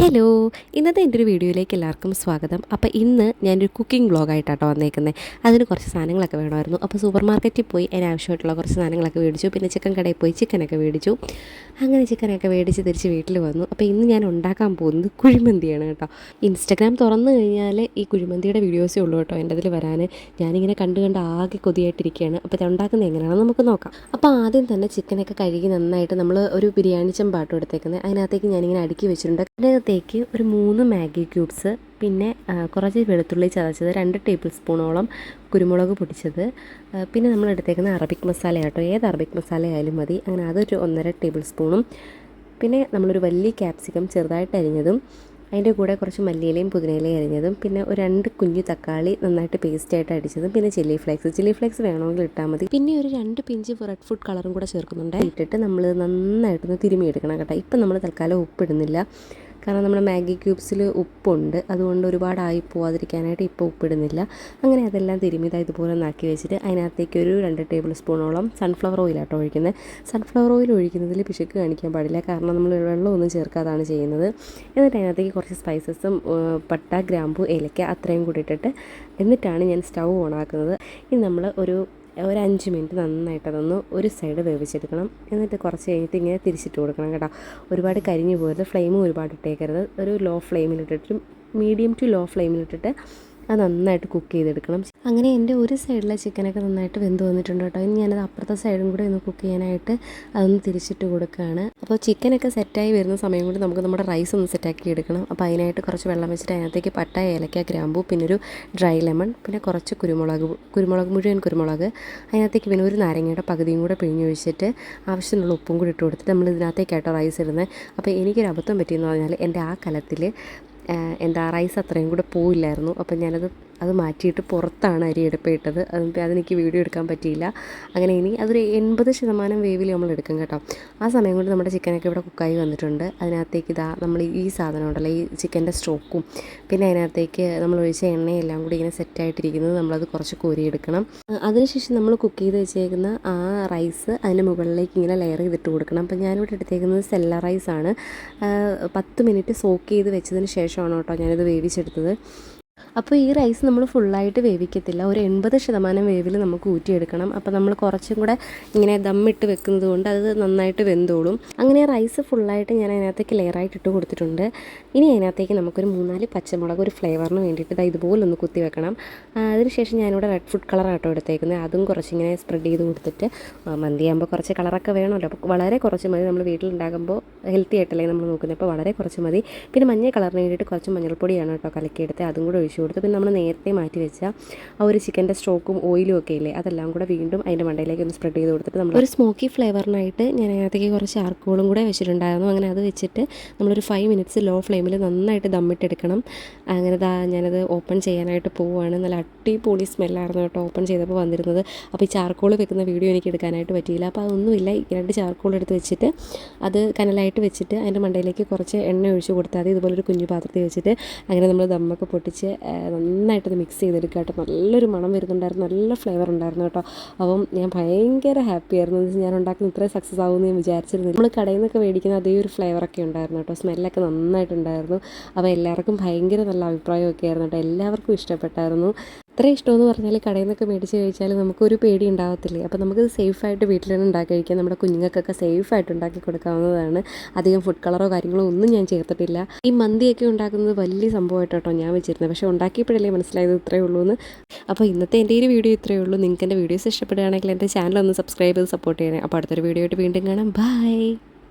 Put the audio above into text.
Hello, ഇന്നത്തെ എൻ്റെ ഒരു വീഡിയോയിലേക്ക് എല്ലാവർക്കും സ്വാഗതം. അപ്പോൾ ഇന്ന് ഞാനൊരു കുക്കിംഗ് വ്ളോഗായിട്ടാട്ടോ വന്നേക്കുന്നത്. അതിന് കുറച്ച് സാധനങ്ങളൊക്കെ വേണമായിരുന്നു. അപ്പോൾ സൂപ്പർ മാർക്കറ്റിൽ പോയി അതിനാവശ്യമായിട്ടുള്ള കുറച്ച് സാധനങ്ങളൊക്കെ മേടിച്ചു. പിന്നെ ചിക്കൻ കടയിൽ പോയി ചിക്കനൊക്കെ മേടിച്ചു. അങ്ങനെ ചിക്കനൊക്കെ മേടിച്ച് തിരിച്ച് വീട്ടിൽ വന്നു. അപ്പോൾ ഇന്ന് ഞാൻ ഉണ്ടാക്കാൻ പോകുന്നത് കുഴിമന്തിയാണ് കേട്ടോ. ഇൻസ്റ്റഗ്രാം തുറന്നു കഴിഞ്ഞാൽ ഈ കുഴിമന്തിയുടെ വീഡിയോസേ ഉള്ളൂ കേട്ടോ എൻ്റെ അതിൽ വരാൻ. ഞാനിങ്ങനെ കണ്ട് ആകെ കൊതിയായിട്ടിരിക്കുകയാണ്. അപ്പോൾ ഇത് ഉണ്ടാക്കുന്നത് എങ്ങനെയാണെന്ന് നമുക്ക് നോക്കാം. അപ്പോൾ ആദ്യം തന്നെ ചിക്കനൊക്കെ കഴുകി നന്നായിട്ട് നമ്മൾ ഒരു ബിരിയാണി ചെമ്പാട്ടം എടുത്തേക്കുന്നത്. അതിനകത്തേക്ക് ഞാനിങ്ങനെ അടുക്കി വെച്ചിട്ടുണ്ട്. അതിനകത്തേക്ക് ഒരു 3 മാഗി ക്യൂബ്സ്, പിന്നെ കുറച്ച് വെളുത്തുള്ളി ചതച്ചത്, 2 ടേബിൾ സ്പൂണോളം കുരുമുളക് പൊടിച്ചത്, പിന്നെ നമ്മൾ എടുത്തേക്കുന്ന അറബിക് മസാല കേട്ടോ, ഏത് അറബിക് മസാല ആയാലും മതി. അങ്ങനെ അതൊരു 1.5 ടേബിൾ സ്പൂണും, പിന്നെ നമ്മളൊരു വലിയ ക്യാപ്സിക്കം ചെറുതായിട്ട് അരിഞ്ഞതും, അതിൻ്റെ കൂടെ കുറച്ച് മല്ലിയിലയും പുതിനയിലയും അരിഞ്ഞതും, പിന്നെ ഒരു 2 കുഞ്ഞു തക്കാളി നന്നായിട്ട് പേസ്റ്റായിട്ട് അടിച്ചതും, പിന്നെ ചില്ലി ഫ്ലേക്സ് വേണമെങ്കിൽ ഇട്ടാൽ മതി. പിന്നെ ഒരു 2 പിഞ്ച് റെഡ് ഫുഡ് കളറും കൂടെ ചേർക്കുന്നുണ്ട്. ഇട്ടിട്ട് നമ്മൾ നന്നായിട്ടൊന്ന് തിരുമിയെടുക്കണം കേട്ടോ. ഇപ്പം നമ്മൾ തൽക്കാലം ഉപ്പിടുന്നില്ല, കാരണം നമ്മുടെ മാഗി ക്യൂബ്സിൽ ഉപ്പുണ്ട്. അതുകൊണ്ട് ഒരുപാടായി പോവാതിരിക്കാനായിട്ട് ഇപ്പോൾ ഉപ്പിടുന്നില്ല. അങ്ങനെ അതെല്ലാം തിരുമിത ഇതുപോലെ ഒന്നാക്കി വെച്ചിട്ട് അതിനകത്തേക്ക് ഒരു 2 ടേബിൾ സ്പൂണോളം സൺഫ്ലവർ ഓയിലാട്ടോ ഒഴിക്കുന്നത്. സൺഫ്ലവർ ഓയിൽ ഒഴിക്കുന്നതിൽ പിശുക്ക് കാണിക്കാൻ പാടില്ല, കാരണം നമ്മൾ വെള്ളമൊന്നും ചേർക്കാതാണ് ചെയ്യുന്നത്. എന്നിട്ട് അതിനകത്തേക്ക് കുറച്ച് സ്പൈസസും പട്ട, ഗ്രാമ്പു, ഏലക്ക അത്രയും കൂടി ഇട്ടിട്ട് എന്നിട്ടാണ് ഞാൻ സ്റ്റൗ ഓണാക്കുന്നത്. ഇനി നമ്മൾ ഒരു 5 മിനിറ്റ് നന്നായിട്ട് അതൊന്ന് ഒരു സൈഡ് വേവിച്ചെടുക്കണം. എന്നിട്ട് കുറച്ച് കഴിഞ്ഞിട്ട് ഇങ്ങനെ തിരിച്ചിട്ട് കൊടുക്കണം കേട്ടോ. ഒരുപാട് കരിഞ്ഞു പോകരുത്, ഫ്ലെയിമും ഒരുപാട് ഇട്ടേക്കരുത്. ഒരു ലോ ഫ്ലെയിമിലിട്ടിട്ട് മീഡിയം ടു ലോ ഫ്ലെയിമിലിട്ടിട്ട് അത് നന്നായിട്ട് കുക്ക് ചെയ്തെടുക്കണം. അങ്ങനെ എൻ്റെ ഒരു സൈഡിലെ ചിക്കനൊക്കെ നന്നായിട്ട് വെന്ത് വന്നിട്ടുണ്ട് കേട്ടോ. ഇനി ഞാനത് അപ്പുറത്തെ സൈഡും കൂടെ ഒന്ന് കുക്ക് ചെയ്യാനായിട്ട് അതൊന്ന് തിരിച്ചിട്ട് കൊടുക്കുകയാണ്. അപ്പോൾ ചിക്കനൊക്കെ സെറ്റായി വരുന്ന സമയം കൊണ്ട് നമുക്ക് നമ്മുടെ റൈസ് ഒന്ന് സെറ്റാക്കി എടുക്കണം. അപ്പോൾ അതിനായിട്ട് കുറച്ച് വെള്ളം വെച്ചിട്ട് അതിനകത്തേക്ക് പട്ട, ഏലക്ക, ഗ്രാമ്പൂ, പിന്നെ ഒരു ഡ്രൈ ലെമൺ, പിന്നെ കുറച്ച് മുഴുവൻ കുരുമുളക്, അതിനകത്തേക്ക് പിന്നെ ഒരു നാരങ്ങയുടെ പകുതിയും കൂടെ പിഴിഞ്ഞൊഴിച്ചിട്ട് ആവശ്യത്തിനുള്ള ഉപ്പും കൂടി ഇട്ട് കൊടുത്തിട്ട് നമ്മൾ ഇതിനകത്തേക്കായിട്ടോ റൈസ് ഇടുന്നത്. അപ്പോൾ എനിക്കൊരു അബദ്ധം പറ്റിയെന്ന് പറഞ്ഞാൽ എൻ്റെ ആ കലത്തിൽ റൈസ് അത്രയും കൂടെ പോയില്ലായിരുന്നു. അപ്പം അത് മാറ്റിയിട്ട് പുറത്താണ് അരിയെടുപ്പ് ഇട്ടത്. അതെനിക്ക് വീഡിയോ എടുക്കാൻ പറ്റിയില്ല. അങ്ങനെ ഇനി അതൊരു 80% വേവിൽ നമ്മൾ എടുക്കും കേട്ടോ. ആ സമയം കൊണ്ട് നമ്മുടെ ചിക്കനൊക്കെ ഇവിടെ കുക്കായി വന്നിട്ടുണ്ട്. അതിനകത്തേക്ക് നമ്മൾ ഈ സാധനം ഉണ്ടല്ലോ, ഈ ചിക്കൻ്റെ സ്റ്റോക്കും, പിന്നെ അതിനകത്തേക്ക് നമ്മൾ ഒഴിച്ച എണ്ണയെല്ലാം കൂടി ഇങ്ങനെ സെറ്റായിട്ടിരിക്കുന്നത് നമ്മളത് കുറച്ച് കോരിയെടുക്കണം. അതിനുശേഷം നമ്മൾ കുക്ക് ചെയ്ത് വെച്ചേക്കുന്ന ആ റൈസ് അതിൻ്റെ മുകളിലേക്ക് ഇങ്ങനെ ലെയർ ചെയ്തിട്ട് കൊടുക്കണം. അപ്പം ഞാനിവിടെ എടുത്തേക്കുന്നത് സെല്ല റൈസാണ്. 10 മിനിറ്റ് സോക്ക് ചെയ്ത് വെച്ചതിന് ശേഷമാണ് കേട്ടോ ഞാനിത് വേവിച്ചെടുത്തത്. അപ്പോൾ ഈ റൈസ് നമ്മൾ ഫുള്ളായിട്ട് വേവിക്കത്തില്ല, ഒരു 80% വേവിൽ നമുക്ക് ഊറ്റിയെടുക്കണം. അപ്പോൾ നമ്മൾ കുറച്ചും കൂടെ ഇങ്ങനെ ദമ്മിട്ട് വെക്കുന്നത് കൊണ്ട് അത് നന്നായിട്ട് വെന്തോളും. അങ്ങനെ റൈസ് ഫുള്ളായിട്ട് ഞാൻ അതിനകത്തേക്ക് ലെയറായിട്ട് ഇട്ട് കൊടുത്തിട്ടുണ്ട്. ഇനി അതിനകത്തേക്ക് നമുക്കൊരു 3-4 പച്ചമുളക് ഒരു ഫ്ലേവറിന് വേണ്ടിയിട്ട് ഇതുപോലെ ഒന്ന് കുത്തി വെക്കണം. അതിനുശേഷം ഞാനിവിടെ റെഡ് ഫുഡ് കളറാട്ടോ എടുത്തേക്കുന്നത്. അതും കുറച്ചിങ്ങനെ സ്പ്രെഡ് ചെയ്ത് കൊടുത്തിട്ട്, മന്തിയാകുമ്പോൾ കുറച്ച് കളറൊക്കെ വേണമല്ലോ, അപ്പോൾ വളരെ കുറച്ച് മതി. നമ്മൾ വീട്ടിലുണ്ടാകുമ്പോൾ ഹെൽത്തി ആയിട്ടല്ലേ നമ്മൾ നോക്കുന്നത്, അപ്പോൾ വളരെ കുറച്ച് മതി. പിന്നെ മഞ്ഞ കളറിന് വേണ്ടിയിട്ട് കുറച്ച് മഞ്ഞൾപ്പൊടിയാണ് കേട്ടോ കലക്കിയെടുത്ത്, അതും കൂടെ ഒഴിച്ചു കൊടുത്ത്, പിന്നെ നമ്മൾ നേരത്തെ മാറ്റി വെച്ച ആ ഒരു ചിക്കൻ്റെ സ്റ്റോക്കും ഓയിലും ഒക്കെ ഇല്ലേ, അതെല്ലാം കൂടെ വീണ്ടും അതിൻ്റെ മണ്ടയിലേക്ക് ഒന്ന് സ്പ്രെഡ് ചെയ്ത് കൊടുത്തിട്ട് നമ്മൾ ഒരു സ്മോക്കി ഫ്ലേവറിനായിട്ട് ഞാൻ അതിനകത്തേക്ക് കുറച്ച് ചാർക്കോളും കൂടെ വെച്ചിട്ടുണ്ടായിരുന്നു. അങ്ങനെ അത് വെച്ചിട്ട് നമ്മളൊരു 5 മിനിറ്റ്സ് ലോ ഫ്ലെയിമിൽ നന്നായിട്ട് ദമ്മിട്ടെടുക്കണം. അങ്ങനെ ഞാനത് ഓപ്പൺ ചെയ്യാനായിട്ട് പോവുകയാണ്. നല്ല അടിപൊളി സ്മെല്ലായിരുന്നു കേട്ടോ ഓപ്പൺ ചെയ്തപ്പോൾ വന്നിരുന്നത്. അപ്പോൾ ഈ ചാർക്കോൾ വെക്കുന്ന വീഡിയോ എനിക്ക് എടുക്കാനായിട്ട് പറ്റിയില്ല. അപ്പോൾ അതൊന്നുമില്ല, 2 ചാർക്കോൾ എടുത്ത് വെച്ചിട്ട് അത് കനലായിട്ട് വെച്ചിട്ട് അതിൻ്റെ മണ്ടയിലേക്ക് കുറച്ച് എണ്ണ ഒഴിച്ച് കൊടുത്താൽ മതി. ഇതുപോലൊരു കുഞ്ഞു പാത്രത്തിൽ വെച്ചിട്ട് അങ്ങനെ നമ്മൾ ദമ്മൊക്കെ പൊട്ടിച്ച് നന്നായിട്ടത് മിക്സ് ചെയ്തെടുക്കുക കേട്ടോ. നല്ലൊരു മണം വരുന്നുണ്ടായിരുന്നു, നല്ല ഫ്ലേവർ ഉണ്ടായിരുന്നു കേട്ടോ. അപ്പം ഞാൻ ഭയങ്കര ഹാപ്പി ആയിരുന്നു. ഞാൻ ഉണ്ടാക്കുന്ന ഇത്രയും സക്സസ് ആകുമെന്ന് ഞാൻ വിചാരിച്ചിരുന്നില്ല. നമ്മൾ കടയിൽ നിന്നൊക്കെ മേടിക്കുന്ന അതേ ഒരു ഫ്ലേവറൊക്കെ ഉണ്ടായിരുന്നു കേട്ടോ. സ്മെല്ലൊക്കെ നന്നായിട്ടുണ്ടായിരുന്നു. അപ്പോൾ എല്ലാവർക്കും ഭയങ്കര നല്ല അഭിപ്രായമൊക്കെ ആയിരുന്നു കേട്ടോ. എല്ലാവർക്കും ഇഷ്ടപ്പെട്ടായിരുന്നു. ഇത്ര ഇഷ്ടമെന്ന് പറഞ്ഞാൽ കടയിൽ നിന്നൊക്കെ മേടിച്ച് കഴിച്ചാൽ നമുക്കൊരു പേടി ഉണ്ടാകത്തില്ലേ. അപ്പോൾ നമുക്കിത് സേഫായിട്ട് വീട്ടിൽ തന്നെ ഉണ്ടാക്കി കഴിക്കാം. നമ്മുടെ കുഞ്ഞുങ്ങൾക്കൊക്കെ സേഫായിട്ട് ഉണ്ടാക്കി കൊടുക്കാവുന്നതാണ്. അധികം ഫുഡ് കളറോ കാര്യങ്ങളോ ഒന്നും ഞാൻ ചേർത്തിട്ടില്ല. ഈ മന്തിയൊക്കെ ഉണ്ടാക്കുന്നത് വലിയ സംഭവമായിട്ട് കേട്ടോ ഞാൻ വെച്ചിരുന്നത്. പക്ഷേ ഉണ്ടാക്കിയപ്പോഴല്ലേ മനസ്സിലായത് ഇത്രയേ ഉള്ളൂ എന്ന്. അപ്പോൾ ഇന്നത്തെ എൻ്റെ ഈ വീഡിയോ ഇത്രയേ ഉള്ളൂ. നിങ്ങൾക്ക് എൻ്റെ വീഡിയോസ് ഇഷ്ടപ്പെടുകയാണെങ്കിൽ എൻ്റെ ചാനൽ ഒന്ന് സബ്സ്ക്രൈബ് ചെയ്ത് സപ്പോർട്ട് ചെയ്യണേ. അപ്പോൾ അടുത്തൊരു വീഡിയോ ആയിട്ട് വീണ്ടും കാണാം. ബൈ.